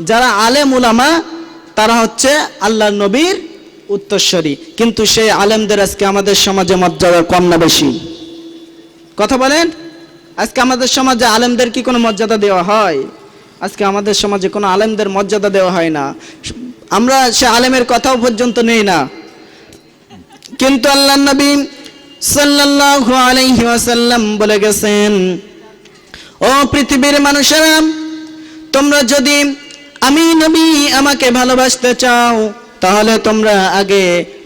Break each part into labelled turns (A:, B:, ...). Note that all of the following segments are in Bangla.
A: যারা আলেম উলামা তারা হচ্ছে আল্লাহর নবীর উত্তরসূরি, কিন্তু সেই আলেমদের আজকে আমাদের সমাজে মর্যাদা কম না বেশি? কথা বলেন। আজকে আমাদের সমাজে আলেমদের কি কোনো মর্যাদা দেওয়া হয়? আজকে আমাদের সমাজে কোনো আলেমদের মর্যাদা দেওয়া হয় না, আমরা সে আলেমের কথাও পর্যন্ত নেই না। কিন্তু আল্লাহর নবী সাল্লাল্লাহু আলাইহি ওয়াসাল্লাম বলে গেছেন, ও পৃথিবীর মানুষেরা, তোমরা যদি আমি নবী আমাকে ভালোবাসতে চাও তাহলে তোমরা আগে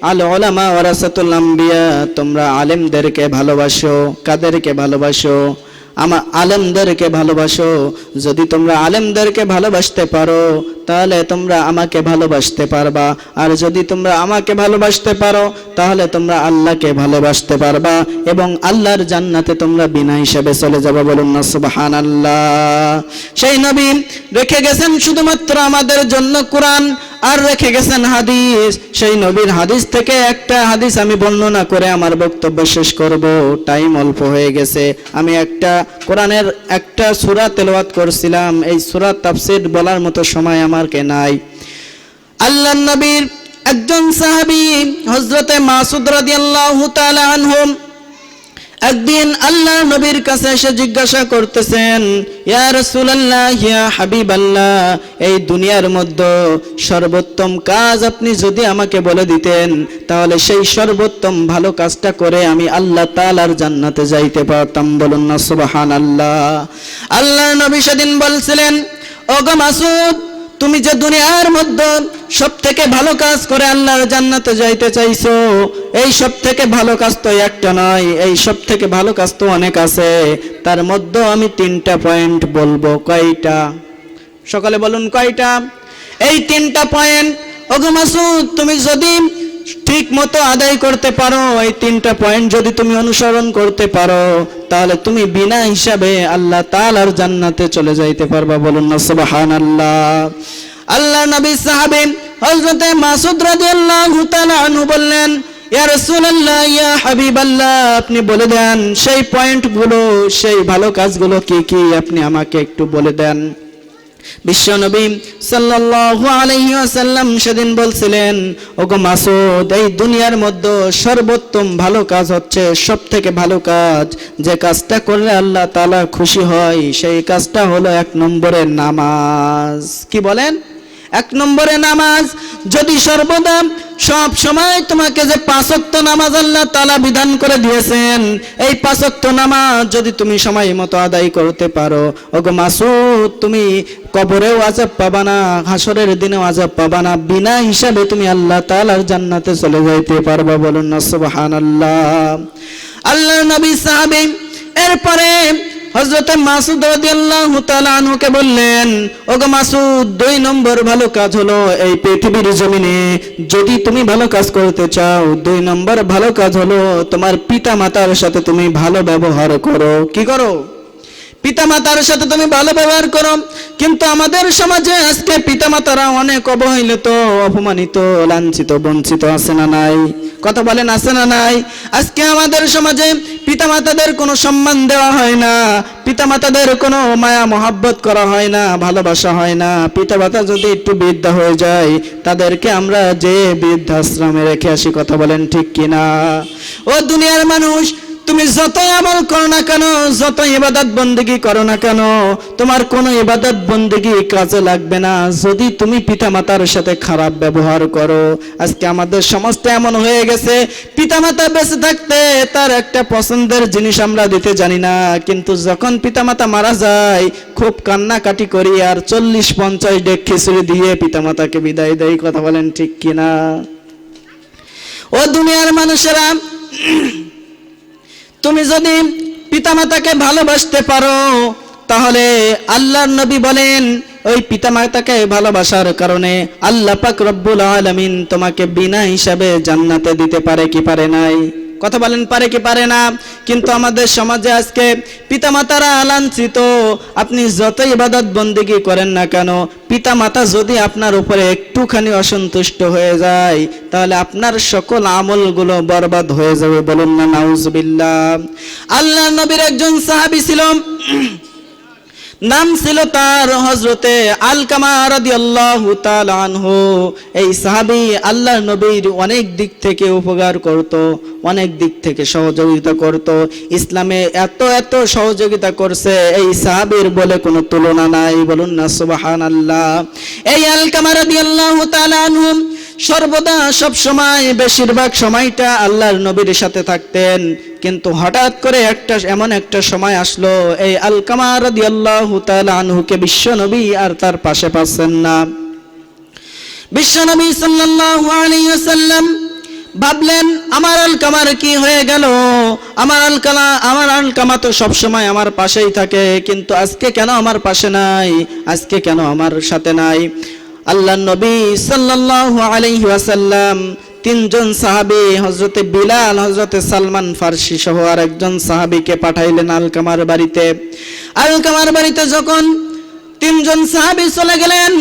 A: আল উলামা ওয়ারাসাতুল আম্বিয়া, তোমরা আলেমদেরকে ভালোবাসো। কাদেরকে ভালোবাসো? আলেমদেরকে ভালোবাসো। যদি তোমরা আলেমদেরকে ভালোবাসতে পারো তাহলে তোমরা আমাকে ভালোবাসতে পারবা, আর যদি তোমরা আমাকে ভালোবাসতে পারো তাহলে তোমরা আল্লাহকে ভালোবাসতে পারবা এবং আল্লাহর জান্নাতে তোমরা বিনা হিসাবে চলে যাবে। বলুন না সুবহানাল্লাহ। সেই নবী রেখে গেছেন শুধুমাত্র আমাদের জন্য কোরআন, আর রেখে গেছেন হাদিস। সেই নবীর হাদিস থেকে একটা হাদিস আমি বর্ণনা করে আমার বক্তব্য শেষ করব, টাইম অল্প হয়ে গেছে। আমি একটা কোরআনের একটা সূরা তেলাওয়াত করছিলাম, এই সূরা তাফসীর বলার মতো সময় আমার কে নাই। আল্লাহর নবীর একজন সাহাবী হযরতে মাসউদ রাদিয়াল্লাহু তাআলা আনহু একদিন আল্লাহর নবীর কাছে এসে জিজ্ঞাসা করতেছেন, ইয়া রাসূলুল্লাহ, ইয়া হাবিবাল্লাহ, এই দুনিয়ার মধ্যে সর্বোত্তম কাজ আপনি যদি আমাকে বলে দিতেন তাহলে সেই সর্বোত্তম ভালো কাজটা করে আমি আল্লাহ তাআলার জান্নাতে যাইতে পারতাম। বলুন না সুবহানাল্লাহ। আল্লাহর নবী সেদিন বলছিলেন, ওগো মাসউদ, তুমি যে দুনিয়ার মধ্যে সবথেকে ভালো কাজ করে আল্লাহর জান্নাতে যাইতে চাইছো, এই সবথেকে ভালো কাজ তো একটা নয়, এই সবথেকে ভালো কাজ তো অনেক আছে। তার মধ্যে আমি 3টা পয়েন্ট বলবো। কয়টা? সকালে বলুন কয়টা? এই 3টা পয়েন্ট ওগো মাসউদ তুমি যদি ঠিক মতো আদায় করতে পারো, এই 3টা পয়েন্ট যদি তুমি অনুসরণ করতে পারো তাহলে তুমি বিনা হিসাবে আল্লাহ তাআলার জান্নাতে চলে যাইতে পারবা। বলুন না সুবহানাল্লাহ। আল্লাহর নবী সাহাবী হযরতে মাসউদ রাদিয়াল্লাহু তাআলা আনহু বললেন, ইয়া রাসূলুল্লাহ, ইয়া হাবিবাল্লাহ, আপনি বলে দেন সেই পয়েন্টগুলো, সেই ভালো কাজগুলো কি কি, আপনি আমাকে একটু বলে দেন। বিশ্বনবী সাল্লাল্লাহু আলাইহি ওয়াসাল্লাম সেদিন বলছিলেন, ওগো মাসউদ, এই দুনিয়ার মধ্যে সর্বোত্তম ভালো কাজ হচ্ছে, সবথেকে ভালো কাজ, যে কাজটা করলে আল্লাহ তাআলা খুশি হয়, সেই কাজটা হলো 1 নম্বরে নামাজ। কি বলেন? 1 নম্বরে নামাজ। যদি সর্বদা সব সময় তোমাকে যে 5 ওয়াক্ত নামাজ আল্লাহ তাআলা বিধান করে দিয়েছেন, এই 5 ওয়াক্ত নামাজ যদি তুমি সময় মতো আদায় করতে পারো, ওগো মাসউদ, তুমি কবরেও আযাব পাবা না, হাসরের দিনেও আযাব পাবা না, বিনা হিসাবে তুমি আল্লাহ তাআলার জান্নাতে চলে যাইতে পারবা। বলুন না সুবহানাল্লাহ। আল্লাহর নবী সাহাবী এরপরে হযরতে মাসউদ রাদিয়াল্লাহু তাআলা আনহুকে বললেন, ওগো মাসউদ, 2 নম্বর ভালো কাজ হলো এই পৃথিবীর জমিনে যদি তুমি ভালো কাজ করতে চাও, 2 নম্বর ভালো কাজ হলো তোমার পিতামাতার সাথে তুমি ভালো ব্যবহার করো। কি করো? পিতামাতার সাথে তুমি ভালো ব্যবহার করো। কিন্তু আমাদের সমাজে আজকে পিতামাতারা অনেক অবহেলিত, অপমানিত, লাঞ্ছিত, বঞ্চিত, আছে না নাই? কথা বলেন, আছে না নাই? আজকে আমাদের সমাজে পিতামাতাদের কোনো সম্মান দেওয়া হয় না, পিতামাতাদের কোনো মায়া মহব্বত করা হয় না, ভালোবাসা হয় না। পিতামাতা যদি একটু বৃদ্ধ হয়ে যায় তাদেরকে আমরা যে বৃদ্ধাশ্রমে রেখে আসি। কথা বলেন ঠিক কিনা? ও দুনিয়ার মানুষ, তুমি যতই আমল করো না কেন, যত ইবাদত বন্দেগী করো না কেন, তোমার কোনো ইবাদত বন্দেগী কাজে লাগবে না যদি তুমি পিতামাতার সাথে খারাপ ব্যবহার করো। আজকে আমাদের সমাজটা এমন হয়ে গেছে, পিতামাতা বেঁচে থাকতে তার একটা পছন্দের জিনিস আমরা দিতে জানি না, কিন্তু যখন পিতামাতা মারা যায় খুব কান্নাকাটি করি আর 40-50 ডেক খিচুড়ি দিয়ে পিতামাতাকে বিদায় দেয়। কথা বলেন ঠিক কিনা? ও দুনিয়ার মানুষেরা, তুমি যদি পিতামাতাকে ভালোবাসতে পারো তাহলে আল্লাহর নবী বলেন, ওই পিতামাতাকে ভালোবাসার কারণে আল্লাহ পাক রব্বুল আলামিন তোমাকে বিনা হিসাবে জান্নাতে দিতে পারে কি পারে নাই? কথা বলেন, পারে কি পারে না? কিন্তু আমাদের সমাজে আজকে পিতামাতারা লাঞ্ছিত। আপনি যত ইবাদত বন্দেগী করেন না কেন, পিতামাতা যদি আপনার উপরে একটুখানি অসন্তুষ্ট হয়ে যায় তাহলে আপনার সকল আমলগুলো বরবাদ হয়ে যাবে। বলুন না নাউজুবিল্লাহ। আল্লাহর নবীর একজন সাহাবী ছিল, নাম ছিল তার হযরতে আলকামা রাদিয়াল্লাহু তাআলা আনহু। এই সাহাবী আল্লাহর নবীর অনেক দিক থেকে উপকার করত, অনেক দিক থেকে সহযোগিতা করত। ইসলামে এত এত সহযোগিতা করছে, এই সাহাবীর বলে কোনো তুলনা নাই। বলুন না সুবহানাল্লাহ। এই আলকামা রাদিয়াল্লাহু তাআলা আনহু সর্বদা সব সময় বেশিরভাগ সময়টা আল্লাহর নবীর সাথে থাকতেন। কিন্তু হঠাৎ করে এমন একটা সময় আসলো, এই আলকামা রাদিয়াল্লাহু তাআলা আনহুকে বিশ্ব নবী আর তার পাশে পাচ্ছেন না। বিশ্ব নবী সাল্লাল্লাহু আলাইহি ওয়াসাল্লাম ভাবলেন, আমার আলকামার কি হয়ে গেল? আমার আলকামা তো সব সময় আমার পাশেই থাকে, কিন্তু আজকে কেন আমার পাশে নাই? আজকে কেন আমার সাথে নাই? আল্লাহর নবী সাল্লাল্লাহু আলাইহি ওয়াসাল্লাম তিনজন সাহাবী, হযরতে বিলাল, হযরতে সালমান ফারসি সহ আরেকজন সাহাবীকে পাঠাইলেন আলকামার বাড়িতে। আলকামার বাড়িতে যখন তিনজন সাহাবী চলে গেলেন,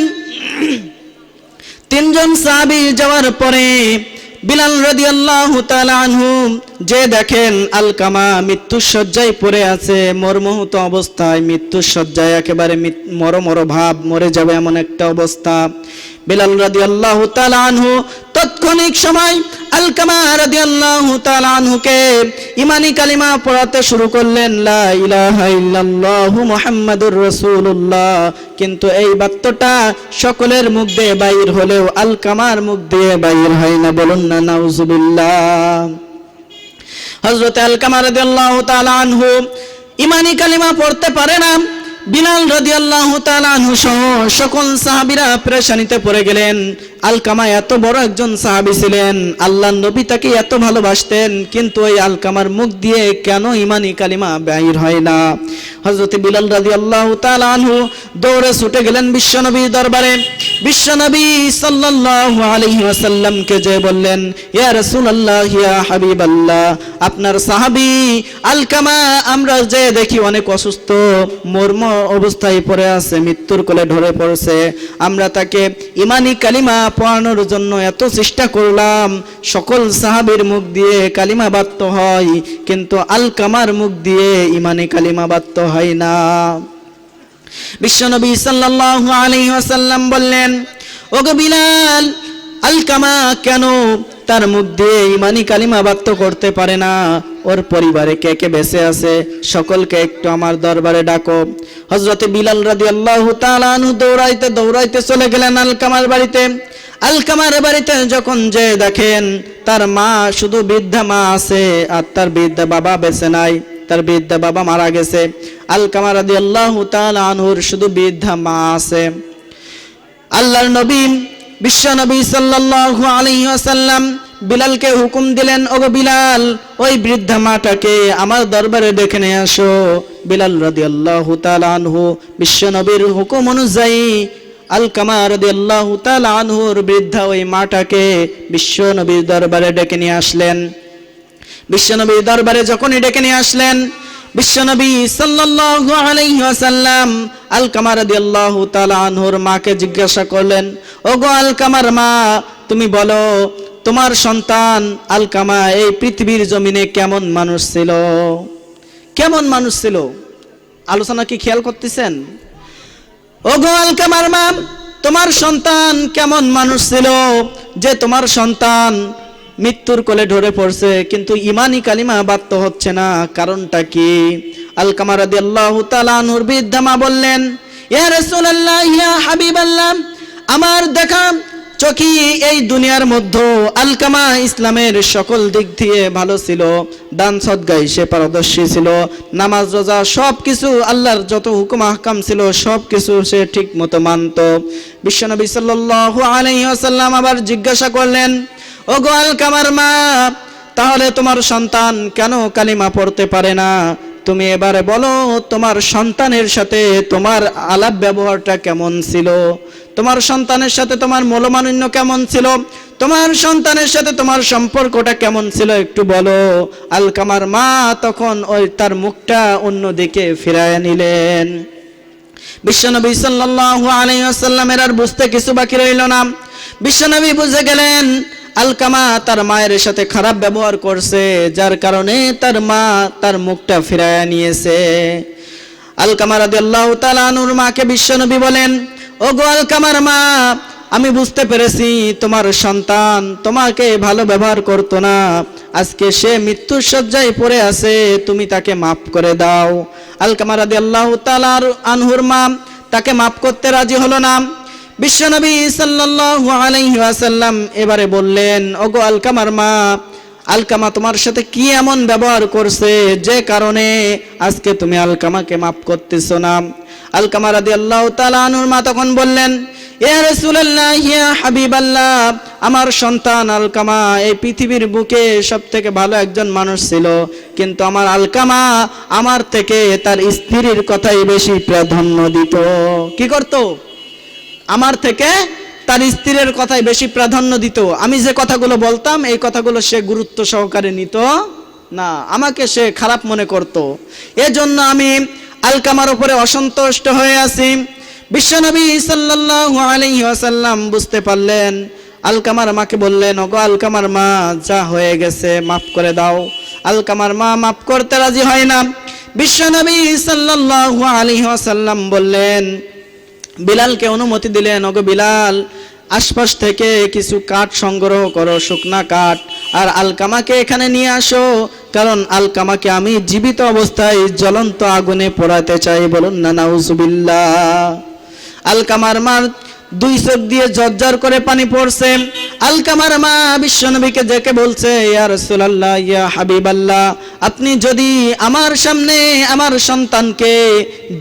A: তিনজন সাহাবী যাওয়ার পরে বিলাল রাদিয়াল্লাহু তাআলা আনহু যে দেখেন আলকামা মৃত্যুর শয্যায় পড়ে আছে, মর্মাহত অবস্থায়, মৃত্যুর শয্যায় একেবারে মর ভাব, মরে যাবে এমন একটা অবস্থা। বিলাল রাদিয়াল্লাহু তাআলা আনহু তৎক্ষণিক সময় আলকামা রাদিয়াল্লাহু তাআলা আনহুকে ঈমানি কালিমা পড়াতে শুরু করলেন, লা ইলাহা ইল্লাল্লাহু মুহাম্মাদুর রাসূলুল্লাহ। কিন্তু এই বাক্যটা সকলের মুখ দিয়ে বাইর হলেও আলকামার মুখ দিয়ে বাইর হয় না। বলুন না নাউজুবিল্লাহ। হযরত আলকামা রাদিয়াল্লাহু তাআলা আনহু ঈমানি কালিমা পড়তে পারে না। বিলাল রাদিয়াল্লাহু তাআলা আনহু সহ সকল সাহাবীরা পেরেশানিতে পড়ে গেলেন। আলকামা এত বড় একজন সাহাবী ছিলেন, আল্লাহর নবী তাকে এত ভালোবাসতেন, কিন্তু এই আলকামার মুখ দিয়ে কেন ঈমানি কালিমা বাইর হয় না? হযরত বিলাল রাদিয়াল্লাহু তাআলা আনহু দৌড়ে ছুটে গেলেন বিশ্বনবীর দরবারে। বিশ্বনবী সাল্লাল্লাহু আলাইহি ওয়াসাল্লামকে যে বললেন, ইয়া রাসূলুল্লাহ, ইয়া হাবিবাল্লাহ, আপনার সাহাবী আলকামা আমরা যে দেখি অনেক অসুস্থ, মর্ম অবস্থায় পড়ে আছে, মৃত্যুর কোলে ঢলে পড়ছে। আমরা তাকে ঈমানি কালিমা পড়ানোর জন্য এত চেষ্টা করলাম, সকল সাহাবীর মুখ দিয়ে কালিমা বাত্য হয়, কিন্তু আলকামার মুখ দিয়ে ঈমানি কালিমা বাত্য হয় না। বিশ্বনবী সাল্লাল্লাহু আলাইহি ওয়াসাল্লাম বললেন, ওগো বিলাল, আলকামা কেন তার মুখ দিয়ে ঈমানি কালিমা বাত্য করতে পারে না? ওর পরিবারে কে কে বেঁচে আছে সকলকে একটু আমার দরবারে ডাকো। হযরতে বিলাল রাদিয়াল্লাহু তাআলা আনহু দৌড়াইতে দৌড়াইতে চলে গেলেন আলকামার বাড়িতে। আলকামার বাড়িতে যখন যে দেখেন তার মা, শুধু বৃদ্ধা মা আছে, আর তার বৃদ্ধা বাবা বেঁচে নাই, তার বৃদ্ধা বাবা মারা গেছে। আলকামা রাদিয়াল্লাহু তাআলা আনহুর শুধু বৃদ্ধা মা আছে। আল্লাহর নবী বিশ্ব নবী সাল্লাল্লাহু আলাইহি ওয়াসাল্লাম বিলালকে হুকুম দিলেন, ওগো বিলাল, ওই বৃদ্ধা মাটাকে আমার দরবারে ডেকে নিয়ে আসো। বিলাল রাদিয়াল্লাহু তাআলা আনহু বিশ্ব নবীর হুকুম অনুযায়ী আলকামা রাদিয়াল্লাহু তাআলা আনহুর বৃদ্ধা ওই মাটাকে বিশ্ব নবীর দরবারে ডেকে নিয়ে আসলেন। বিশ্ব নবীর দরবারে যখনই ডেকে নিয়ে আসলেন, বিশ্বনবী সাল্লাল্লাহু আলাইহি ওয়াসাল্লাম আলকামা রাদিয়াল্লাহু তাআলা আনহুর মাকে জিজ্ঞাসা করলেন, ওগো আলকামার মা, তুমি বলো তোমার সন্তান আলকামা এই পৃথিবীর জমিনে কেমন মানুষ ছিল? কেমন মানুষ ছিল? আলোচনা কি খেয়াল করতেছেন? ওগো আলকামার মা, তোমার সন্তান কেমন মানুষ ছিল যে তোমার সন্তান মৃত্যুর কোলে ঢলে পড়ছে, কিন্তু ঈমানি কালিমা বাত্য হচ্ছে না? কারণটা কি? আলকামা রাদিয়াল্লাহু তাআলা আনহুর বৃদ্ধা মা বললেন, ইয়া রাসূলুল্লাহ, ইয়া হাবিবাল্লাহ, আমার দেখা চোখে এই দুনিয়ার মধ্যে আলকামা ইসলামের সকল দিক দিয়ে ভালো ছিল, দান সদকায় সে পারদর্শী ছিল, নামাজ রোজা সবকিছু আল্লাহর যত হুকুম আহকাম ছিল সবকিছু সে ঠিক মতো মানত। বিশ্বনবী সাল্লাল্লাহু আলাইহি ওয়াসাল্লাম আবার জিজ্ঞাসা করলেন, ওগো আলকামার মা, তাহলে তোমার সন্তান কেন কালিমা পড়তে পারে না? তুমি এবারে বলো তোমার সন্তানের সাথে তোমার আলাপ ব্যবহারটা কেমন ছিল? তোমার সন্তানের সাথে তোমার মূল্যমান্য কেমন ছিল? তোমার সন্তানের সাথে তোমার সম্পর্কটা কেমন ছিল একটু বলো। আলকামার মা তখন ওই তার মুখটা অন্যদিকে ফিরায় নিলেন। বিশ্বনবী সাল্লাল্লাহু আলাইহি ওয়াসাল্লামের আর বুঝতে কিছু বাকি রইল না। বিশ্বনবী বুঝে গেলেন আলকামা তার মায়ের সাথে খারাপ ব্যবহার করছে, যার কারণে তার মা তার মুখটা ফিরায় নিয়েছে। আলকামা রাদিয়াল্লাহু তাআলা আনহুর মাকে বিশ্বনবী বলেন, ওগো আলকামার মা, আমি বুঝতে পেরেছি তোমার সন্তান তোমাকে ভালো ব্যবহার করতো না, আজকে সে মৃত্যুর শয্যায় পড়ে আছে, তুমি তাকে মাফ করে দাও। আলকামা রাদিয়াল্লাহু তাআলা আনহুর মা তাকে মাফ করতে রাজি হলো না। বিশ্বনবী সাল্লাল্লাহু আলাইহি ওয়াসাল্লাম এবারে বললেন, ওগো আলকামার মা, আলকামা তোমার সাথে কি এমন ব্যবহার করছে যে কারণে আজকে তুমি আলকামাকে মাফ করতেছো না? আলকামা রাদিয়াল্লাহু তাআলা আনহুর মা তখন বললেন, ইয়া রাসূলুল্লাহ, ইয়া হাবিবাল্লাহ, আমার সন্তান আলকামা এই পৃথিবীর বুকে সবথেকে ভালো একজন মানুষ ছিল, কিন্তু আমার আলকামা আমার থেকে তার স্ত্রীর কথাই বেশি প্রাধান্য দিত। কি করত? আমার থেকে তার স্ত্রীর কথাই বেশি প্রাধান্য দিত। আমি যে কথাগুলো বলতাম এই কথাগুলো সে গুরুত্ব সহকারে নিত না, আমাকে সে খারাপ মনে করত। এজন্য আমি আলকামার উপরে অসন্তুষ্ট হয়ে আছি। বিশ্বনবী সাল্লাল্লাহু আলাইহি ওয়াসাল্লাম বুঝতে পারলেন, আলকামার মাকে বললেন, ওগো আলকামার মা, যা হয়ে গেছে মাফ করে দাও। আলকামার মা মাফ করতে রাজি হয় না। বিশ্বনবী সাল্লাল্লাহু আলাইহি ওয়াসাল্লাম বললেন, বিলালকে অনুমতি দিলেন, ওগো বিলাল, আশপাশ থেকে কিছু কাঠ সংগ্রহ করো, শুকনা কাঠ, আর আলকামাকে এখানে নিয়ে আসো, কারণ আলকামাকে আমি জীবিত অবস্থায় জ্বলন্ত আগুনে পোড়াতে চাই। বলুন না নাউজুবিল্লাহ। আলকামার মার দুই চোখ দিয়ে ঝরঝর করে পানি পড়ছে। আলকামার মা বিশ্বনবীকে ডেকে বলছে, ইয়া রাসূলুল্লাহ, ইয়া হাবিবাল্লাহ, আপনি যদি আমার সামনে আমার সন্তানকে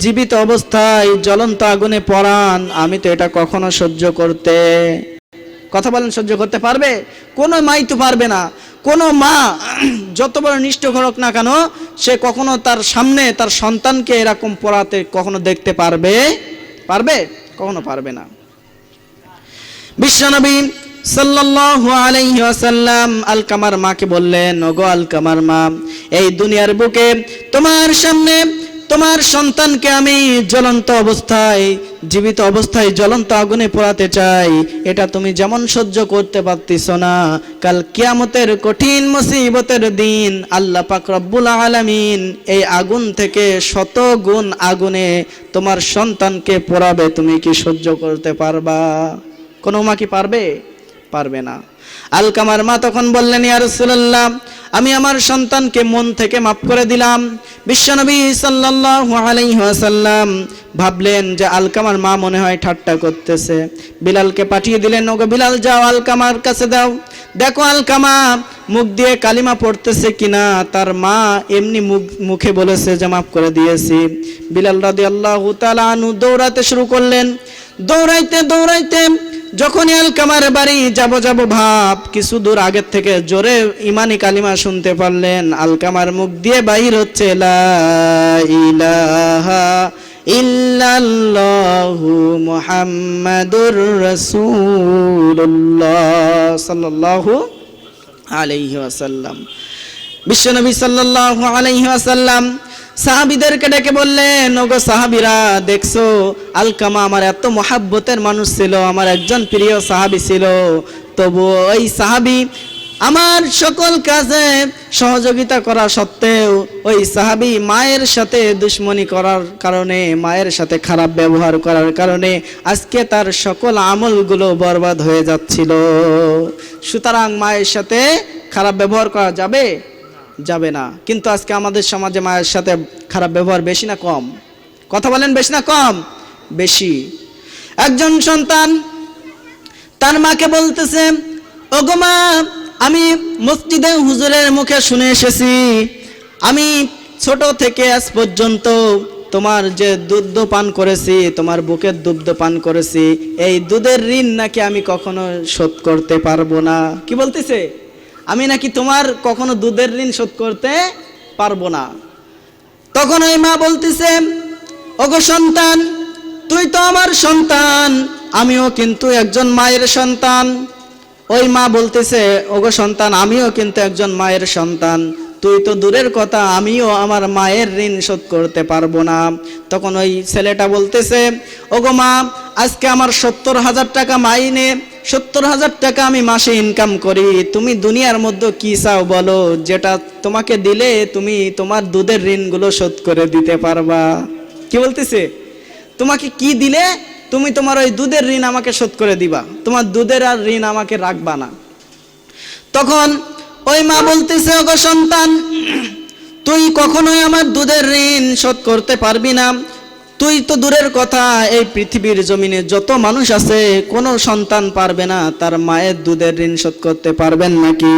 A: জীবিত অবস্থায় জ্বলন্ত আগুনে পোড়ান, আমি তো এটা কখনো সহ্য করতে, কথা বলেন, সহ্য করতে পারবে? কোনো মাই তো পারবে না। কোনো মা যত বড় নিষ্ঠুর হোক না কেন, সে কখনো তার সামনে তার সন্তানকে এরকম পোড়াতে কখনো দেখতে পারবে? কখনো পারবে না। বিশ্বনবী সাল্লাল্লাহু আলাইহি ওয়াসাল্লাম আলকামার মাকে বললেন, ওগো আলকামার মা, এই দুনিয়ার বুকে তোমার সামনে তোমার সন্তানকে আমি জ্বলন্ত অবস্থায় জীবিত অবস্থায় জ্বলন্ত আগুনে পোড়াতে চাই, এটা তুমি যেমন সহ্য করতে পারতেছো না, কাল কিয়ামতের কঠিন মুসিবতের দিন আল্লাহ পাক রব্বুল আলামিন এই আগুন থেকে 100 গুণ আগুনে তোমার সন্তানকে পোড়াবে, তুমি কি সহ্য করতে পারবা? কোনো মা কি পারবে না। আলকামার মা তখন বললেন, ইয়া রাসূলুল্লাহ, আমি আমার সন্তানকে মন থেকে মাফ করে দিলাম। বিশ্বনবী সাল্লাল্লাহু আলাইহি ওয়াসাল্লাম ভাবলেন যে আলকামার মা মনে হয় ঠাট্টা করতেছে। বিলালকে পাঠিয়ে দিলেন, ওগো বিলাল, যাও আলকামার কাছে দাও, দেখো আলকামা মুখ দিয়ে কালিমা পড়তেছে কিনা। তার মা এমনি মুখে বলেছে যে মাফ করে দিয়েছি। বিলাল রাদিয়াল্লাহু তাআলা আনহু দৌড়াতে শুরু করলেন। দৌড়াইতে যখনই আলকামার বাড়ি যাব ভাব, কিছু দূর আগের থেকে জোরে ইমানি কালিমা শুনতে পারলেন। আলকামার মুখ দিয়ে বাহির হচ্ছে, লা ইলাহা ইল্লাল্লাহু মুহাম্মাদুর রাসূলুল্লাহ সাল্লাল্লাহু আলাইহি ওয়াসাল্লাম। বিশ্বনবী সাল্লাল্লাহু আলাইহি ওয়াসাল্লাম সাহাবীদেরকে ডেকে বললেন, ওগো সাহাবীরা, দেখছো আলকামা আমার এত মহাব্বতের মানুষ ছিল, আমার একজন প্রিয় সাহাবী ছিল, তবু ওই সাহাবী আমার সকল কাজে সহযোগিতা করা সত্ত্বেও ওই সাহাবী মায়ের সাথে দুশমনি করার কারণে, মায়ের সাথে খারাপ ব্যবহার করার কারণে আজকে তার সকল আমলগুলো বরবাদ হয়ে যাচ্ছিল। সুতরাং মায়ের সাথে খারাপ ব্যবহার করা যাবে না। কিন্তু আজকে আমাদের সমাজে মায়ের সাথে খারাপ ব্যবহার বেশি না কম? কথা বলেন, বেশি না কম? বেশি। একজন সন্তান তার মাকে বলতেছে, ওগো মা, আমি মসজিদে হুজুরের মুখে শুনে এসেছি, আমি ছোট থেকে আজ পর্যন্ত তোমার যে দুধ পান করেছি, তোমার বুকের দুধ পান করেছি, এই দুধের ঋণ নাকি আমি কখনো শোধ করতে পারবো না। কি বলতেছে? আমি নাকি তোমার কখনো দুধের ঋণ শোধ করতে পারবো না। তখন ওই মা বলতেছে, ওগো সন্তান, তুই তো আমার সন্তান, আমিও কিন্তু একজন মায়ের সন্তান। ওই মা বলতেছে, ওগো সন্তান, আমিও কিন্তু একজন মায়ের সন্তান, তুই তো দূরের কথা, আমিও আমার মায়ের ঋণ শোধ করতে পারবো না। তখন ওই ছেলেটা বলতেছে, ওগো মা, আজকে আমার 70,000 টাকা মাইনে, 70,000 টাকা আমি মাসে ইনকাম করি, তুমি দুনিয়ার মধ্যে কি চাও বলো, যেটা তোমাকে দিলে তুমি তোমার দুধের ঋণগুলো শোধ করে দিতে পারবা। কি বলতেছে? তোমাকে কি দিলে তুমি তোমার ওই দুধের ঋণ আমাকে শোধ করে দিবা, তোমার দুধের আর ঋণ আমাকে রাখবা না। তখন ওই মা বলতেছে, ওগো সন্তান, তুই কখনোই আমার দুধের ঋণ শোধ করতে পারবি না। তুই তো দূরের কথা, এই পৃথিবীর জমিনে যত মানুষ আছে কোনো সন্তান পারবে না তার মায়ের দুধের ঋণ শোধ করতে পারবেন নাকি?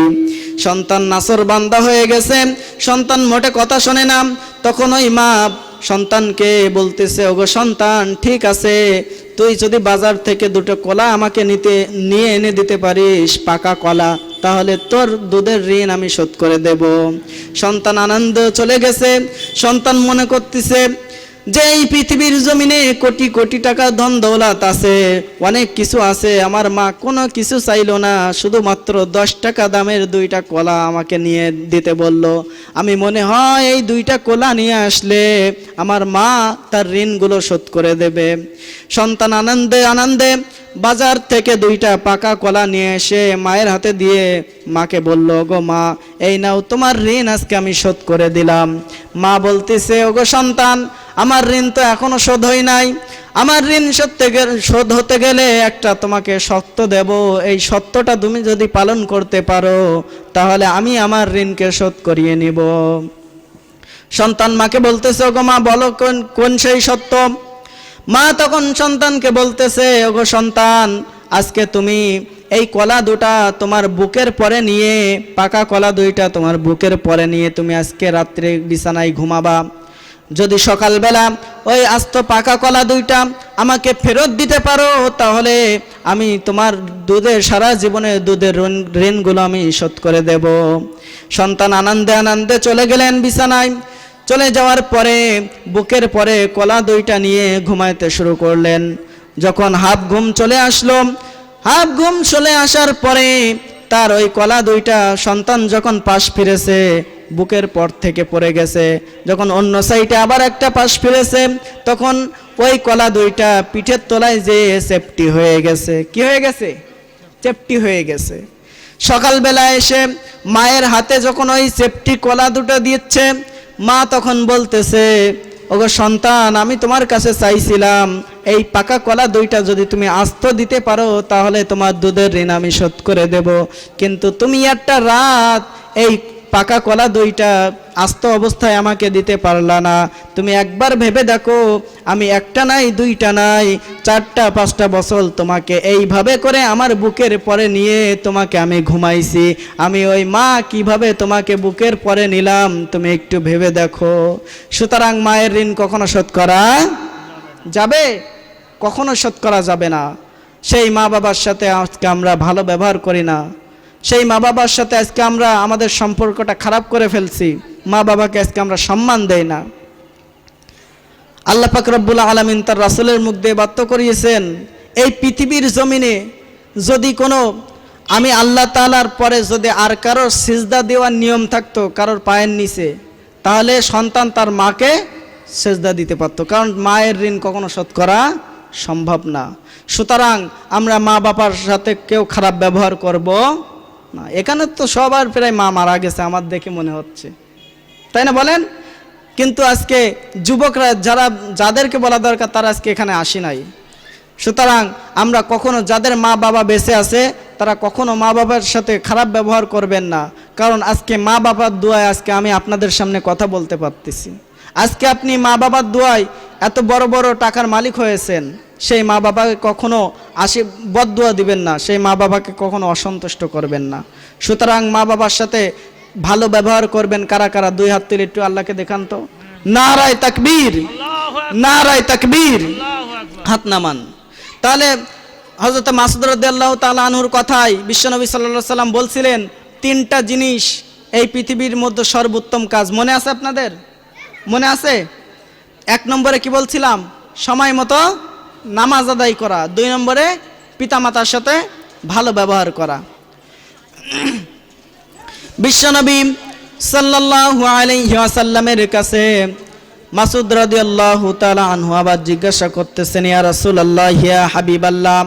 A: সন্তান নাছর বান্দা হয়ে গেছে, সন্তান মোটে কথা শোনে না। তখন ওই মা সন্তানকে বলতেছে, ওগো সন্তান, ঠিক আছে, তুই যদি বাজার থেকে দুটো কলা আমাকে নিয়ে এনে দিতে পারিস, পাকা কলা, তাহলে তোর দুধের ঋণ আমি শোধ করে দেব। সন্তান আনন্দ চলে গেছে। সন্তান মনে করতেছে যে এই পৃথিবীর জমিনে কোটি কোটি টাকা ধন দৌলত আছে, অনেক কিছু আছে, আমার মা কোনো কিছু চাইলো না, শুধুমাত্র 10 টাকা দামের 2টা কলা আমাকে নিয়ে দিতে বলল। আমি মনে হয় এই 2টা কলা নিয়ে আসলে আমার মা তার ঋণগুলো শোধ করে দেবে। সন্তান আনন্দে আনন্দে বাজার থেকে 2টা পাকা কলা নিয়ে এসে মায়ের হাতে দিয়ে মাকে বলল, ওগো মা, এই নাও তোমার ঋণ আজকে আমি শোধ করে দিলাম। মা বলতেছে, ওগো সন্তান, আমার ঋণ তো এখনো শোধ হয় নাই। আমার ঋণ শোধ হতে গেলে একটা তোমাকে সত্য দেব, এই সত্যটা তুমি যদি পালন করতে পারো তাহলে আমি আমার ঋণকে শোধ করিয়ে নিব। সন্তান মাকে বলতেছে, ওগো মা, বলো কোন সেই সত্য? মা তখন সন্তানকে বলতেছে, ওগো সন্তান, আজকে তুমি এই কলা 2টা তোমার বুকের পরে নিয়ে, পাকা কলা 2টা তোমার বুকের পরে নিয়ে তুমি আজকে রাত্রে বিছানায় ঘুমাবা। যদি সকালবেলা ওই আস্ত পাকা কলা 2টা আমাকে ফেরত দিতে পারো তাহলে আমি তোমার সারা জীবনের দুধের ঋণগুলো আমি শোধ করে দেব। সন্তান আনন্দে আনন্দে চলে গেলেন বিছানায়। চলে যাওয়ার পরে বুকের পরে কলা 2টা নিয়ে ঘুমাইতে শুরু করলেন। যখন হাফ ঘুম চলে আসলো, হাফ ঘুম চলে আসার পরে তার ওই কলা 2টা সন্তান যখন পাশ ফিরেছে, বুকের পর থেকে পড়ে গেছে। যখন অন্য সাইডে আবার একটা পাশ ফিরেছে, তখন ওই কলা 2টা পিঠের তলায় যে চেপটি হয়ে গেছে। কি হয়ে গেছে? চেপটি হয়ে গেছে। সকালবেলা এসে মায়ের হাতে যখন ওই চেপটি কলা 2টা দিচ্ছে, মা তখন বলতেছে, ওগো সন্তান, আমি তোমার কাছে চাইছিলাম এই পাকা কলা 2টা যদি তুমি আস্ত দিতে পারো তাহলে তোমার দুধের ঋণ আমি শোধ করে দেব, কিন্তু তুমি একটা রাত এই পাকা কলা 2টা আস্ত অবস্থায় আমাকে দিতে পারলা না। তুমি একবার ভেবে দেখো, আমি একটা নাই, 2টা নাই, 4টা 5টা বছর তোমাকে এইভাবে করে আমার বুকের পরে নিয়ে তোমাকে আমি ঘুমাইছি। আমি ওই মা কিভাবে তোমাকে বুকের পরে নিলাম তুমি একটু ভেবে দেখো। সুতরাং মায়ের ঋণ কখনো শোধ করা যাবে? কখনো শোধ করা যাবে না। সেই মা বাবার সাথে আজকে আমরা ভালো ব্যবহার করি না, সেই মা বাবার সাথে আজকে আমরা আমাদের সম্পর্কটা খারাপ করে ফেলছি, মা বাবাকে আজকে আমরা সম্মান দেই না। আল্লাহ পাক রব্বুল আলামিন তার রাসূলের মুখ দিয়ে বাধ্য করিয়েছেন, এই পৃথিবীর জমিনে যদি কোনো আমি আল্লাহ তাআলার পরে যদি আর কারোর সিজদা দেওয়ার নিয়ম থাকতো কারোর পায়ের নিচে, তাহলে সন্তান তার মাকে সিজদা দিতে পারত, কারণ মায়ের ঋণ কখনো শোধ করা সম্ভব না। সুতরাং আমরা মা বাবার সাথে কেউ খারাপ ব্যবহার করব না। এখানে তো সবার প্রায় মা মারা গেছে আমার দেখে মনে হচ্ছে, তাই না বলেন? কিন্তু আজকে যুবকরা যাদেরকে বলা দরকার তারা আজকে এখানে আসি নাই। সুতরাং আমরা কখনো যাদের মা বাবা বেঁচে আছে তারা কখনো মা বাবার সাথে খারাপ ব্যবহার করবেন না, কারণ আজকে মা বাবার দোয়ায় আজকে আমি আপনাদের সামনে কথা বলতে পারতেছি। আজকে আপনি মা বাবার দোয়ায় এত বড় বড় টাকার মালিক হয়েছেন, সেই মা বাবাকে কখনো বদদুয়া দিবেন না, সেই মা বাবাকে কখনো অসন্তুষ্ট করবেন না। সুতরাং মা বাবার সাথে ভালো ব্যবহার করবেন। কারা কারা 2 হাত তুলে একটু আল্লাহকে দেখান তো। নারায়ে তাকবীর, নারায়ে তাকবীর, হাত নামান। তাহলে হযরত মাসউদ রাদিয়াল্লাহু তাআলা আনহুর কথায় বিশ্বনবী সাল্লাল্লাহু আলাইহি সাল্লাম বলছিলেন 3টা জিনিস এই পৃথিবীর মধ্যে সর্বোত্তম কাজ। মনে আছে আপনাদের? মনে আছে? 1 নম্বরে কি বলছিলাম? সময় মতো নামাজ আদায় করা। 2 নম্বরে পিতামাতার সাথে ভালো ব্যবহার করা। বিশ্বনবী সাল্লাল্লাহু আলাইহি ওয়াসাল্লামের কাছে মাসউদ রাদিয়াল্লাহু তাআলা আনহু আবার জিজ্ঞাসা করতেছেন, ইয়া রাসূলুল্লাহ, ইয়া হাবিবাল্লাহ,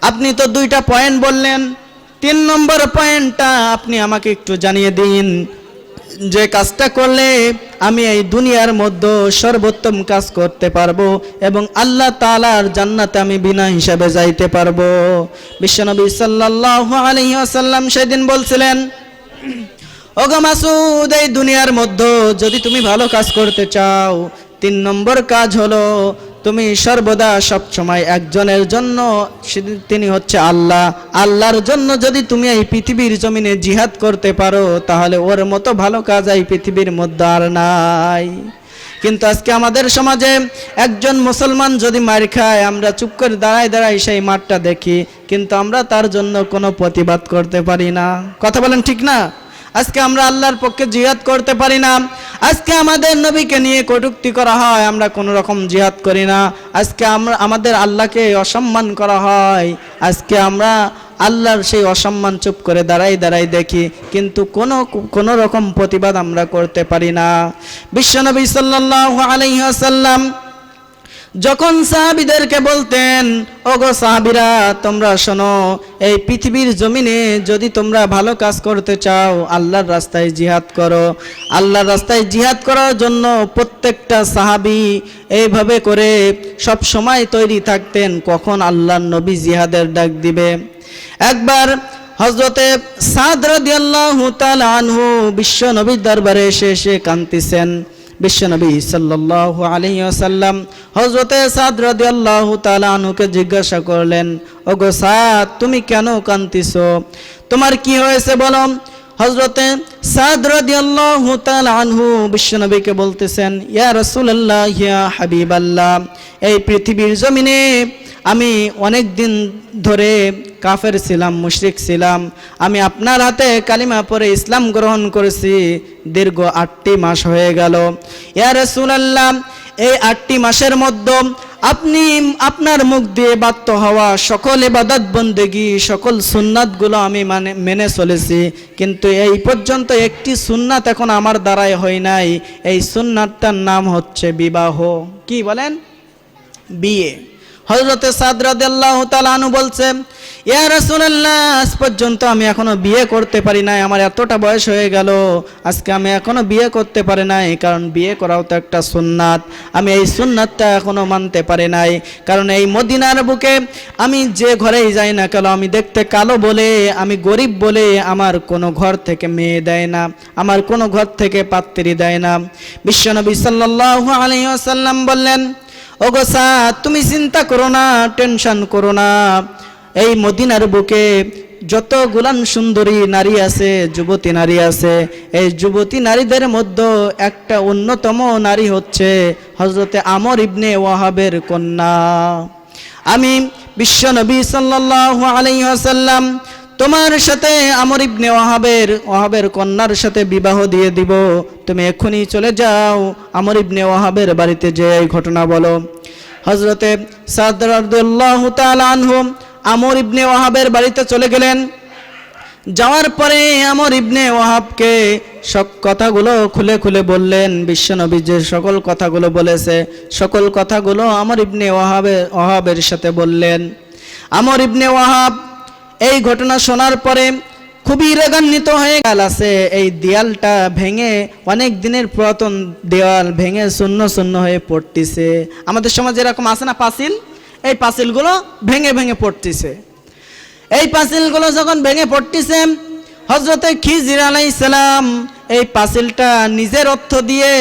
A: আপনি তো 2টা পয়েন্ট বললেন, 3 নম্বর পয়েন্টটা আপনি আমাকে একটু জানিয়ে দিন, যে কাজটা করলে আমি এই দুনিয়ার মধ্যে সর্বোত্তম কাজ করতে পারবো এবং আল্লাহ তাআলার জান্নাতে আমি বিনা হিসাবে যাইতে পারবো। বিশ্বনবী সাল্লাল্লাহু আলাইহি ওয়াসাল্লাম সেদিন বলছিলেন, ওগো মাসুদ, এই দুনিয়ার মধ্যে যদি তুমি ভালো কাজ করতে চাও, 3 নম্বর কাজ হলো তুমি সর্বদা সব সময় একজনের জন্য, তিনি হচ্ছে আল্লাহ। আল্লাহর জন্য যদি তুমি এই পৃথিবীর জমিনে জিহাদ করতে পারো, তাহলে ওর মতো ভালো কাজ এই পৃথিবীর মধ্যে আর নাই। কিন্তু আজকে আমাদের সমাজে একজন মুসলমান যদি মার খায়, আমরা চুপ করে দাঁড়ায় দাঁড়ায় সেই মারটা দেখি, কিন্তু আমরা তার জন্য কোনো প্রতিবাদ করতে পারি না। কথা বলেন ঠিক না? আজকে আমরা আল্লাহর পক্ষে জিহাদ করতে পারি না। আজকে আমাদের নবীকে নিয়ে কটূক্তি করা হয়, আমরা কোনো রকম জিহাদ করি না। আজকে আমরা আমাদের আল্লাহকে অসম্মান করা হয়, আজকে আমরা আল্লাহর সেই অসম্মান চুপ করে দাঁড়াই দাঁড়াই দেখি, কিন্তু কোনো রকম প্রতিবাদ আমরা করতে পারি না। বিশ্বনবী সাল্লাল্লাহু আলাইহি ওয়াসাল্লাম যখন সাহাবীদেরকে বলতেন, ওগো সাহাবীরা, তোমরা শোনো, এই পৃথিবীর জমিনে যদি তোমরা ভালো কাজ করতে চাও, আল্লাহর রাস্তায় জিহাদ করো। আল্লাহর রাস্তায় জিহাদ করার জন্য প্রত্যেকটা সাহাবী এইভাবে করে সব সময় তৈরি থাকতেন, কখন আল্লাহর নবী জিহাদের ডাক দিবে। একবার হযরতে সাদ রাদিয়াল্লাহু তাআলা আনহু বিশ্ব নবীর দরবারে এসে কাঁদতেছেন। বিশ্বনবী সাল্লাল্লাহু আলাইহি ওয়াসাল্লাম হযরতে সাদ রাদিয়াল্লাহু তাআলা আনহুকে জিজ্ঞাসা করলেন, ওগো সাদ, তুমি কেন কাঁদতেছো? তোমার কি হয়েছে বলো। হযরতে সাদ রাদিয়াল্লাহু তাআলা আনহু বিশ্বনবীকে বলতেছেন, ইয়া রাসূলুল্লাহ, ইয়া হাবিবাল্লাহ, এই পৃথিবীর জমিনে আমি অনেক দিন ধরে কাফের ছিলাম, মুশরিক ছিলাম। আমি আপনার হাতে কালিমা পড়ে ইসলাম গ্রহণ করেছি, দীর্ঘ 8টি মাস হয়ে গেল। ইয়া রাসূলুল্লাহ, এই 8টি মাসের মধ্যে আপনি আপনার মুখ দিয়ে বাধ্য হওয়া সকল ইবাদত বন্দেগী, সকল সুন্নাতগুলো আমি মেনে চলেছি, কিন্তু এই পর্যন্ত একটি সুন্নাত এখন আমার দ্বারাই হয় নাই। এই সুন্নাতটার নাম হচ্ছে বিবাহ। কি বলেন? বিয়ে। হযরতে সাদ রাদিয়াল্লাহু তাআলা আনহু বলছেন, ইয়া রাসূলুল্লাহ, আজ পর্যন্ত আমি এখনো বিয়ে করতে পারি নাই, আমার এতটা বয়স হয়ে গেল, আজকে আমি এখনো বিয়ে করতে পারি নাই, কারণ বিয়ে করাও তো একটা সুন্নাত। আমি এই সুন্নাতটা এখনো মানতে পারি নাই, কারণ এই মদিনার বুকে আমি যে ঘরেই যাই না কেন, আমি দেখতে কালো বলে, আমি গরিব বলে আমার কোনো ঘর থেকে মেয়ে দেয় না, আমার কোনো ঘর থেকে পাত্রী দেয় না। বিশ্বনবী সাল্লাল্লাহু আলাইহি ওয়াসাল্লাম বললেন, ওগো সাদ, তুমি চিন্তা করো না, টেনশন করো না, এই মদিনার বুকে যতগুলান সুন্দরী নারী আছে, যুবতী নারী আছে, এই যুবতী নারীদের মধ্যে একটা অন্যতম নারী হচ্ছে হযরতে আমর ইবনে ওয়াহাবের কন্যা। আমি বিশ্বনবী সাল্লাল্লাহু আলাইহি ওয়াসাল্লাম তোমার সাথে আমর ইবনে ওয়াহাবের কন্যার সাথে বিবাহ দিয়ে দিব, তুমি এখনই চলে যাও, আমর ইবনে ওয়াহাবের বাড়িতে যে এই ঘটনা বলো। হযরতে সাদ রাদিয়াল্লাহু তাআলা আনহু আমর ইবনে ওয়াহাবের বাড়িতে চলে গেলেন। যাওয়ার পরে আমর ইবনে ওয়াহাবকে সব কথাগুলো খুলে খুলে বললেন। বিশ্বনবী যে সকল কথাগুলো বলেছে, সকল কথাগুলো আমর ইবনে ওয়াহাবের সাথে বললেন। আমর ইবনে ওয়াহাব এই ঘটনা শোনার পরে খুবই রাগান্বিত হয়ে গেল। আছে এই দেয়ালটা ভেঙে, অনেক দিনের পুরাতন দেওয়াল ভেঙে শূন্য শূন্য হয়ে পড়তেছে। আমাদের সমাজে এরকম আছে না পাঁচিল, এই পাঁচিলগুলো ভেঙে ভেঙে পড়তেছে। এই পাঁচিলগুলো যখন ভেঙে পড়তেছে, হযরতে খিজির আলাইহিস সালাম এই পাঁচিলটা নিজের অর্থ দিয়ে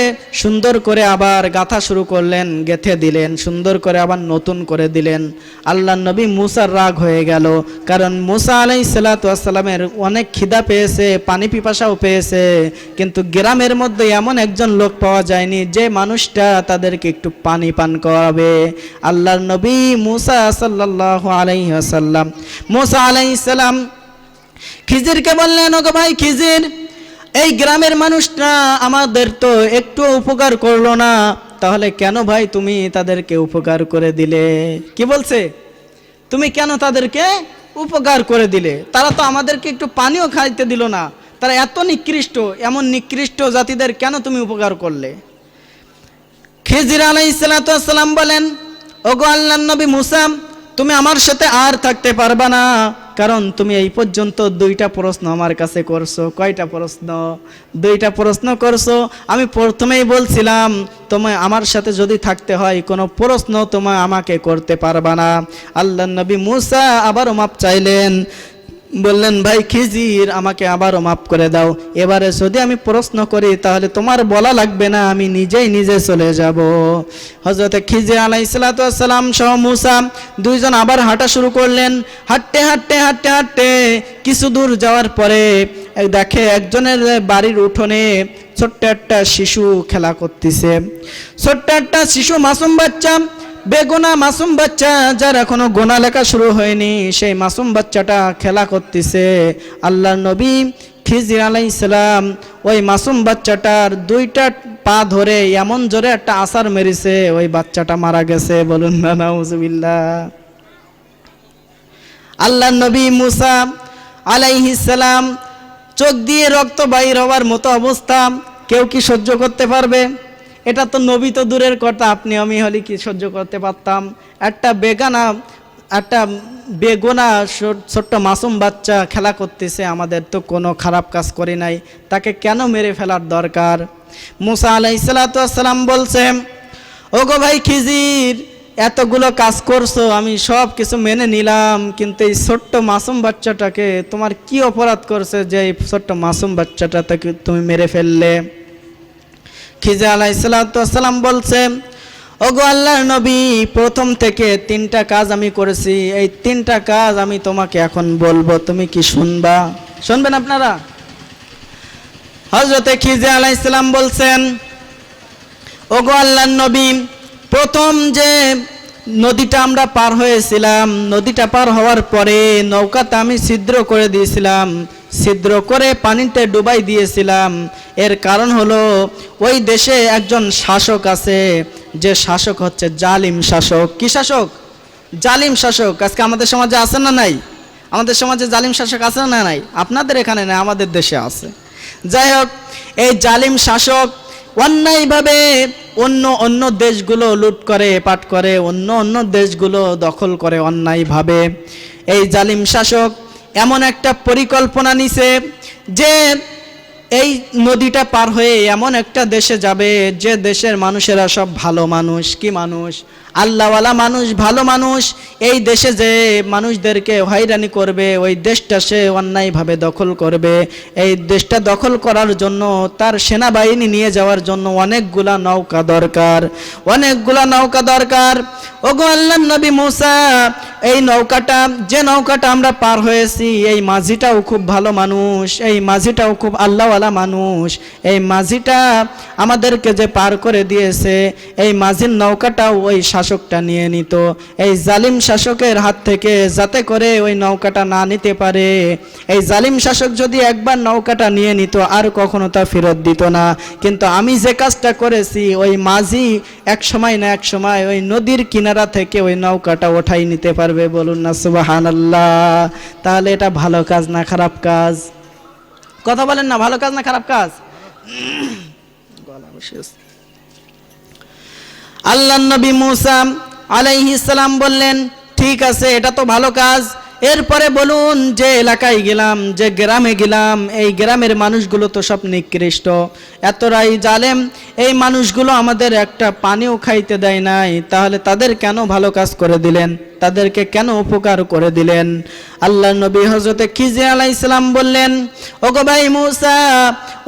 A: সুন্দর করে আবার গাঁথা শুরু করলেন, গেঁথে দিলেন, সুন্দর করে আবার নতুন করে দিলেন। আল্লাহর নবী মুসার রাগ হয়ে গেল, কারণ মুসা আলাইহিস সালাতু ওয়াস সালামের অনেক খিদা পেয়েছে, পানি পিপাসাও পেয়েছে, কিন্তু গ্রামের মধ্যে এমন একজন লোক পাওয়া যায়নি যে মানুষটা তাদেরকে একটু পানি পান করাবে। আল্লাহর নবী মুসা সাল্লাল্লাহু আলাইহি ওয়াসাল্লাম, মুসা আলাইহিস সালাম খিজিরকে বললেন, ওগো ভাই খিজির, এই গ্রামের মানুষরা আমাদের তো একটু উপকার করলো না, তাহলে কেন ভাই তুমি তাদেরকে উপকার করে দিলে? কি বলছে? তুমি কেন তাদেরকে উপকার করে দিলে? তারা তো আমাদেরকে একটু পানিও খাইতে দিল না, তারা এত নিকৃষ্ট, এমন নিকৃষ্ট জাতিদের কেন তুমি উপকার করলে? খিজির আলাইহিস সালাতু ওয়াস সালাম বলেন, ওগো আল্লাহর নবী মুসা, তুমি আমার সাথে আর থাকতে পারবা না, কারণ তুমি এই পর্যন্ত 2টা প্রশ্ন আমার কাছে করছো। কয়টা প্রশ্ন? 2টা প্রশ্ন করছো। আমি প্রথমেই বলছিলাম তোমায় আমার সাথে যদি থাকতে হয় কোনো প্রশ্ন তোমায় আমাকে করতে পারবা না। আল্লাহর নবী মুসা আবারও মাপ চাইলেন, বললেন ভাই খিজির আমাকে আবারও মাফ করে দাও, এবারে যদি আমি প্রশ্ন করি তাহলে তোমার বলা লাগবে না, আমি নিজেই নিজে চলে যাব। হযরত খিজির আলাইহিস সালাম সহ মুসা দুইজন আবার হাঁটা শুরু করলেন। হাঁটতে হাঁটতে হাঁটতে হাঁটতে কিছু দূর যাওয়ার পরে দেখে একজনের বাড়ির উঠোনে ছোট্ট একটা শিশু খেলা করতেছে। ছোট্ট একটা শিশু, মাসুম বাচ্চা, বেগুনা মাসুম বাচ্চা, যার এখনো গোনা লেখা শুরু হয়নি, সেই মাসুম বাচ্চাটা খেলা করতেছে। আল্লাহর নবী খিজির আলাইহিস সালাম ওই মাসুম বাচ্চাটার 2টা পা ধরে এমন জোরে একটা আছাড় মেরেছে, ওই বাচ্চাটা মারা গেছে। বলুন না নাউজুবিল্লাহ। আল্লাহর নবী মুসা আলাইহিস সালাম চোখ দিয়ে রক্ত বাইর হওয়ার মতো অবস্থা, কেউ কি সহ্য করতে পারবে? এটা তো নবী তো দূরের কথা, আপনি আমি হলে কি সহ্য করতে পারতাম? একটা বেগুনা ছোট্ট মাসুম বাচ্চা খেলা করতেছে, আমাদের তো কোনো খারাপ কাজ করি নাই, তাকে কেন মেরে ফেলার দরকার? মুসা আলাইহিস সালাম বলছে, ওগো ভাই খিজির, এতগুলো কাজ করছো, আমি সব কিছু মেনে নিলাম, কিন্তু এই ছোট্ট মাসুম বাচ্চাটাকে তোমার কি অপরাধ করছে যে এই ছোট্ট মাসুম বাচ্চাটাকে তুমি মেরে ফেললে? খিজির আলাইহিস সালাম বলছে, ওগো আল্লাহর নবী, প্রথম থেকে 3টা কাজ আমি করেছি, এই 3টা কাজ আমি তোমাকে এখন বলবো, তুমি কি শুনবা? শুনবেন আপনারা? হযরত খিজির আলাইহিস সালাম বলছেন, ওগো আল্লাহর নবী, প্রথম যে নদীটা আমরা পার হয়েছিলাম, নদীটা পার হওয়ার পরে নৌকাটা আমি ছিদ্র করে দিয়েছিলাম, ছিদ্র করে পানিতে ডুবাই দিয়েছিলাম। এর কারণ হলো ওই দেশে একজন শাসক আছে, যে শাসক হচ্ছে জালিম শাসক। কি শাসক? জালিম শাসক। আজকে আমাদের সমাজে আছে না নাই? আমাদের সমাজে জালিম শাসক আছে না নাই? আপনাদের এখানে না, আমাদের দেশে আছে। যাই হোক, এই জালিম শাসক অন্যায়ভাবে অন্য দেশগুলো লুট করে, পাট করে, অন্য দেশগুলো দখল করে অন্যায়ভাবে। এই জালিম শাসক এমন একটা পরিকল্পনা নিছে যে এই নদীটা পার হয়ে এমন একটা দেশে যাবে, যে দেশের মানুষেরা সব ভালো মানুষ। কি মানুষ? আল্লাহওয়ালা মানুষ, ভালো মানুষ। এই দেশে যে মানুষদেরকে হয়রানি করবে, ওই দেশটা সে অন্যায়ভাবে দখল করবে। এই দেশটা দখল করার জন্য তার সেনাবাহিনী নিয়ে যাওয়ার জন্য অনেকগুলা নৌকা দরকার, অনেকগুলা নৌকা দরকার। ওগো আল্লাহর নবী মুসা, এই নৌকাটা, যে নৌকাটা আমরা পার হয়েছি, এই মাঝিটাও খুব ভালো মানুষ, এই মাঝিটাও খুব আল্লাহওয়ালা মানুষ। এই মাঝিটা আমাদেরকে যে পার করে দিয়েছে, এই মাঝির নৌকাটাও ওই শাসকটা নিয়ে নিত, এই জালিম শাসকের হাত থেকে, যাতে করে ওই নৌকাটা না নিতে পারে। এই জালিম শাসক যদি একবার নৌকাটা নিয়ে নিত, আর কখনো তা ফেরত দিত না। কিন্তু আমি যে কাজটা করেছি, ওই মাঝি এক সময় না এক সময় ওই নদীর কিনারা থেকে ওই নৌকাটা ওঠাই নিতে পারবে। বলুন না সুবহানাল্লাহ। তাহলে এটা ভালো কাজ না খারাপ কাজ? কথা বলেন না, ভালো কাজ না খারাপ কাজ? আল্লাহর নবী মুসা আলাইহিস সালাম বললেন, ঠিক আছে, এটা তো ভালো কাজ। এরপরে বলুন, যে এলাকায় গেলাম, যে গ্রামে গেলাম, এই গ্রামের মানুষগুলো তো সব নিকৃষ্ট, এতটাই জালেম, এই মানুষগুলো আমাদের একটা পানিও খাইতে দেয় নাই, তাহলে তাদের কেন ভালো কাজ করে দিলেন? তাদেরকে কেন উপকার করে দিলেন? আল্লাহর নবী হযরত খিজির আলাইহিস সালাম বললেন, ওগো ভাই মুসা,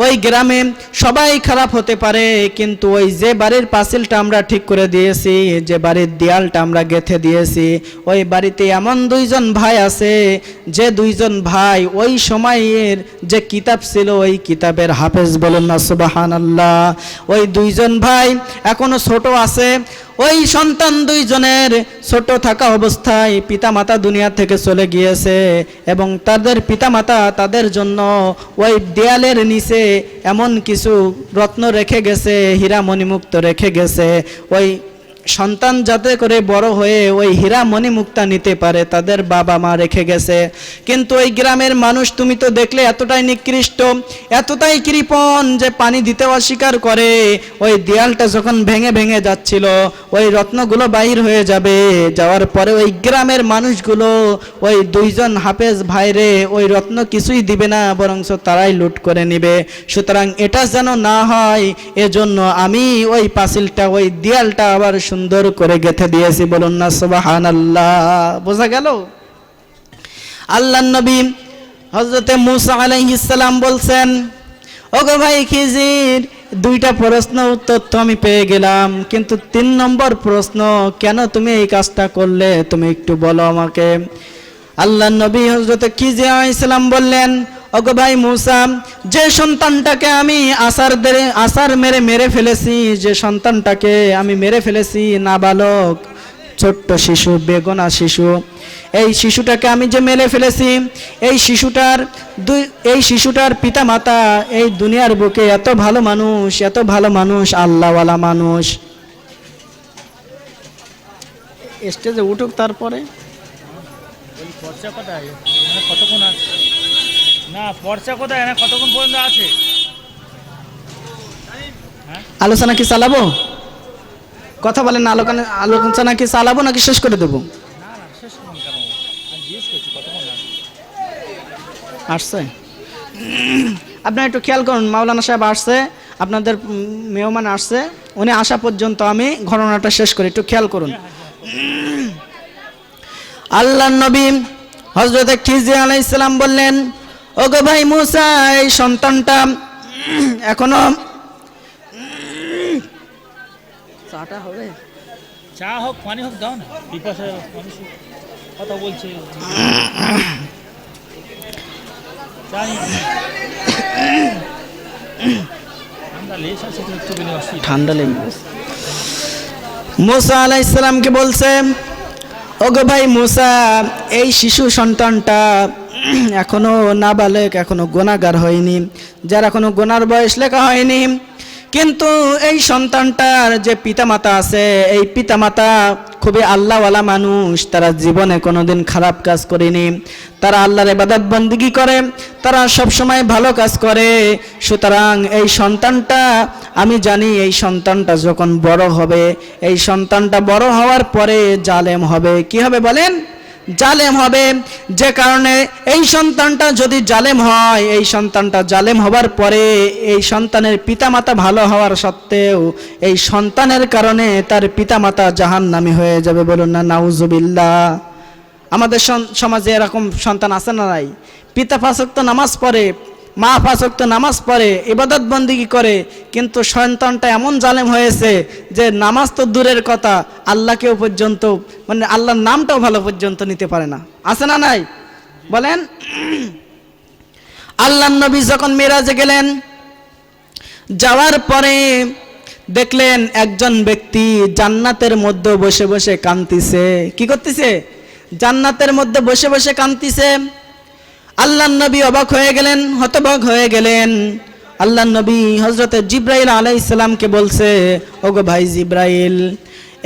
A: ওই গ্রামে সবাই খারাপ হতে পারে, কিন্তু ওই যে বাড়ির পাঁচিলটা আমরা ঠিক করে দিয়েছি, যে বাড়ির দেয়ালটা আমরা গেঁথে দিয়েছি, ওই বাড়িতে এমন 2জন ভাই আছে, যে 2জন ভাই ওই সময়ের যে কিতাব ছিল, ওই কিতাবের হাফেজ। বলেন না সুবহানাল্লাহ। ওই 2জন ভাই এখনো ছোট আছে। ওই সন্তান 2জনের ছোট থাকা অবস্থায় পিতামাতা দুনিয়া থেকে চলে গিয়েছে, এবং তাদের পিতামাতা তাদের জন্য ওই দেয়ালের নিচে এমন কিছু রত্ন রেখে গেছে, হীরা মণিমুক্ত রেখে গেছে। ওই সন্তান যাতে করে বড় হয়ে ওই হীরা মণি মুক্তা নিতে পারে তাদের বাবা মা রেখে গেছে। কিন্তু ওই গ্রামের মানুষ তুমি তো দেখলে এতটাই নিকৃষ্ট, এতটাই কৃপণ যে পানি দিতে অস্বীকার করে। ওই দেয়ালটা যখন ভেঙে ভেঙে যাচ্ছিল, ওই রত্নগুলো বাহির হয়ে যাবে, যাওয়ার পরে ওই গ্রামের মানুষগুলো ওই দুইজন হাফেজ ভাইরে ওই রত্ন কিছুই দিবে না, বরঞ্চ তারাই লুট করে নেবে। সুতরাং এটা যেন না হয়, এজন্য আমি ওই পাঁচিলটা, ওই দেয়ালটা আবার সুন্দর করে গেঁথে দিয়েছি। বলুন না সুবহানাল্লাহ। বোঝা গেল? আল্লাহর নবী হযরতে মূসা আলাইহিস সালাম বলছেন, ওগো ভাই খিজির, দুইটা প্রশ্ন উত্তর তো আমি পেয়ে গেলাম, কিন্তু 3 নম্বর প্রশ্ন, কেন তুমি এই কাজটা করলে তুমি একটু বলো আমাকে। আল্লাহর নবী হযরতে খিজির আলাইহিস সালাম বললেন, ওগো ভাই মূসা, যে সন্তানটাকে আমি আসার মেরে ফেলেছি, যে সন্তানটাকে আমি মেরে ফেলেছি, নাবালক ছোট্ট শিশু, বেগুনা শিশু, এই শিশুটাকে আমি যে মেরে ফেলেছি, এই শিশুটার পিতা মাতা এই দুনিয়ার বুকে এত ভালো মানুষ, আল্লাহওয়ালা মানুষ। স্টেজে উঠুক, তারপরে
B: পর্চা কোথায়, কতক্ষণ আছে? না, পর্চা কোথায়, কতক্ষণ পর্যন্ত আছে?
A: আলোচনা কি চালাবো? কথা বলেন, আলোচনা কি চালাবো নাকি শেষ করে দেবো? আসছে? আপনারা একটু খেয়াল করুন, মাওলানা সাহেব আসছে, আপনাদের মেহমান আসছে, উনি আসা পর্যন্ত আমি ঘটনাটা শেষ করি, একটু খেয়াল করুন। আল্লাহর নবী হযরতে খিজির আলাইহিস সালাম বললেন, ওগো ভাই মূসা, এই সন্তানটা এখনো চাটা হবে,
B: চা হোক পানি হোক দাও না, পিপাসা মানুষ কথা বলছে।
A: ঠান্ডা লেগে গেছে। মূসা আলাইহিস সালামকে বলছে, ওগো ভাই মূসা, এই শিশু সন্তানটা এখনো নাবালক, এখনো গুনাহগার হয়নি, যার এখনো গুনার বয়স লেখা হয়নি, কিন্তু এই সন্তানটার যে পিতামাতা আছে, এই পিতামাতা খুবই আল্লাহওয়ালা মানুষ, তারা জীবনে কোনোদিন খারাপ কাজ করেনি, তারা আল্লাহর ইবাদত বন্দেগী করে, তারা সব সময় ভালো কাজ করে। সুতরাং এই সন্তানটা, আমি জানি এই সন্তানটা যখন বড় হবে, এই সন্তানটা বড় হওয়ার পরে জালেম হবে। কি হবে বলেন? জালেম হবে। যে কারণে এই সন্তানটা যদি জালেম হয়, এই সন্তানটা জালেম হবার পরে এই সন্তানের পিতামাতা ভালো হওয়ার সত্ত্বেও এই সন্তানের কারণে তার পিতামাতা জাহান্নামী হয়ে যাবে। বলুন না নাউজুবিল্লাহ। আমাদের সমাজে এরকম সন্তান আছে না নাই? পিতা 5 ওয়াক্ত নামাজ পড়ে, মা 5 ওয়াক্ত নামাজ পড়ে, ইবাদত বন্দেগী করে, কিন্তু সন্তানটা এমন জালেম হয়েছে যে নামাজ তো দূরের কথা, আল্লাহকেও পর্যন্ত, মানে আল্লাহর নামটাও ভালো পর্যন্ত নিতে পারে না। আছে না নাই? বলেন। আল্লাহর নবী যখন মিরাজে গেলেন, যাওয়ার পরে দেখলেন একজন ব্যক্তি জান্নাতের মধ্যে বসে বসে কাঁদতেছে। কি করতেছে? জান্নাতের মধ্যে বসে বসে কাঁদতেছে। আল্লাহর নবী অবাক হয়ে গেলেন, হতবাক হয়ে গেলেন। আল্লাহর নবী হযরতে জিবরাইল আলাইহিস সালামকে বলছে, ওগো ভাই জিবরাইল,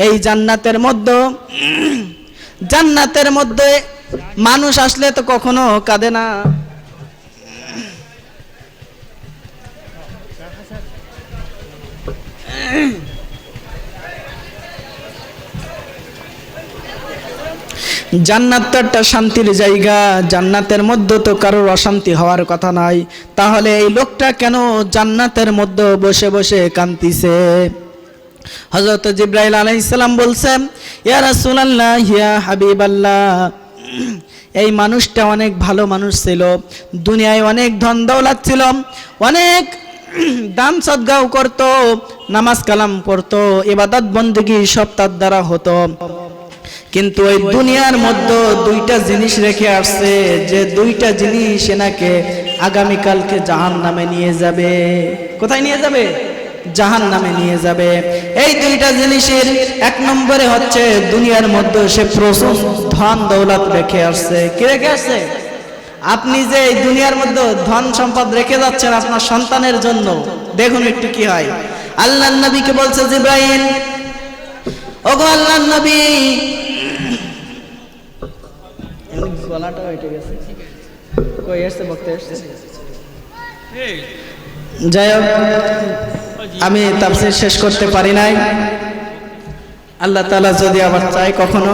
A: এই জান্নাতের মধ্যে মানুষ আসলে তো কখনো কাঁদে না। জান্নাত তো একটা শান্তির জায়গা, জান্নাতের মধ্যে তো কারোর অশান্তি হওয়ার কথা নাই, তাহলে এই লোকটা কেন জান্নাতের মধ্যে বসে বসে কাঁদতেছে? হযরত জিবরাইল আলাইহিস সালাম বলছেন, ইয়া রাসূলুল্লাহ, ইয়া হাবিবাল্লাহ, এই মানুষটা অনেক ভালো মানুষ ছিল, দুনিয়ায় অনেক ধন দৌলত ছিল, অনেক দান সদকাও করতো, নামাজ কালাম পড়তো, ইবাদত বন্দেগী সব তার দ্বারা হতো, কিন্তু ওই দুনিয়ার মধ্যে 2টা জিনিস রেখে আসছে, যে 2টা জিনিস এনাকে আগামীকালকে জাহান্নামে নিয়ে যাবে। কোথায় নিয়ে যাবে? জাহান্নামে নিয়ে যাবে। এই 2টা জিনিসের 1 নম্বরে হচ্ছে দুনিয়ার মধ্যে সে প্রচুর ধন দৌলত রেখে আসছে। কি রেখে আসছে? আপনি যে এই দুনিয়ার মধ্যে ধন সম্পদ রেখে যাচ্ছেন আপনার সন্তানের জন্য, দেখুন একটু কি হয়। আল্লাহর নবীকে বলছে জিবরাইল, ওগো আল্লাহর নবী, গলাটা হয়ে গেছে, কই এসছে বক্তা এসছে। যাই হোক, আমি তাফসীর শেষ করতে পারি নাই। আল্লাহ তাআলা যদি আবার চায় কখনো